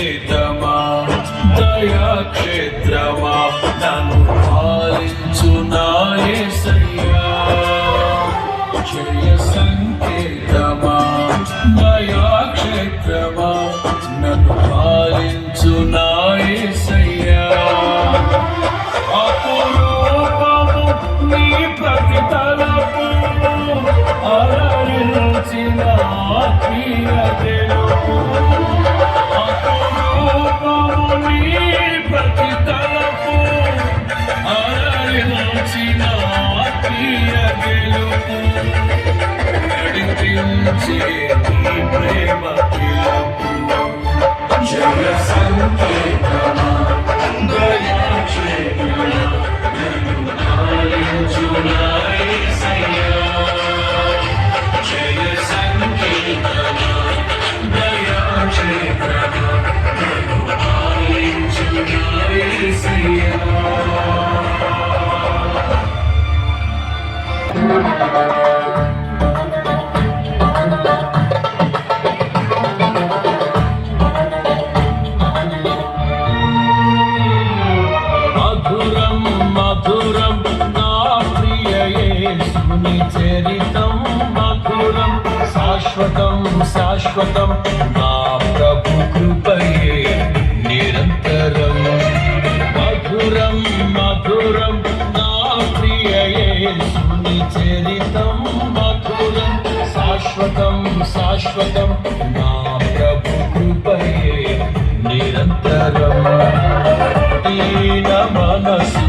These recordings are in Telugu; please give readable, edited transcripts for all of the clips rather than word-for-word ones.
సంకేతమా దయాక్షేత్రమా నన్ను పాలించు నా యేసయ్యా జయ సంకేతమా దయాక్షేత్రమా నన్ను పాలించు నా యేసయ్యా అపురూపము నీ ప్రతి తలపు అలరించిన ప్రియ తెలుపు అపురూపము నీ ప్రతి తలపు అలరించిన ప్రియ తెలుపు నడిపించే నీ ప్రేమ పిలుపు జయ సంకేతమా దయాక్షేత్రమా నన్ను పాలించు నా యేసయ్యా జయ సంకేతమా దయాక్షేత్రమా నన్ను పాలించు నా యేసయ్యా మధురం నా ప్రియ యేసుని చరితం మధురం శాశ్వతం నా ప్రభు కృపయే నిరంతరం మధురం నా ప్రియ యేసుని చరితం మధురం శాశ్వతం నా ప్రభు కృపయే నిరంతరం దీన మనసు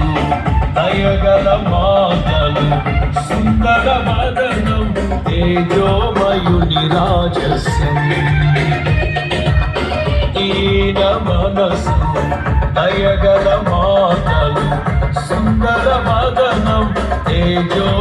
దయగల మాటలు సుందర వదనం తేజోమయుని రాజస్యం దీన మనసు దయగల మాటలు సుందర వదనం తేజో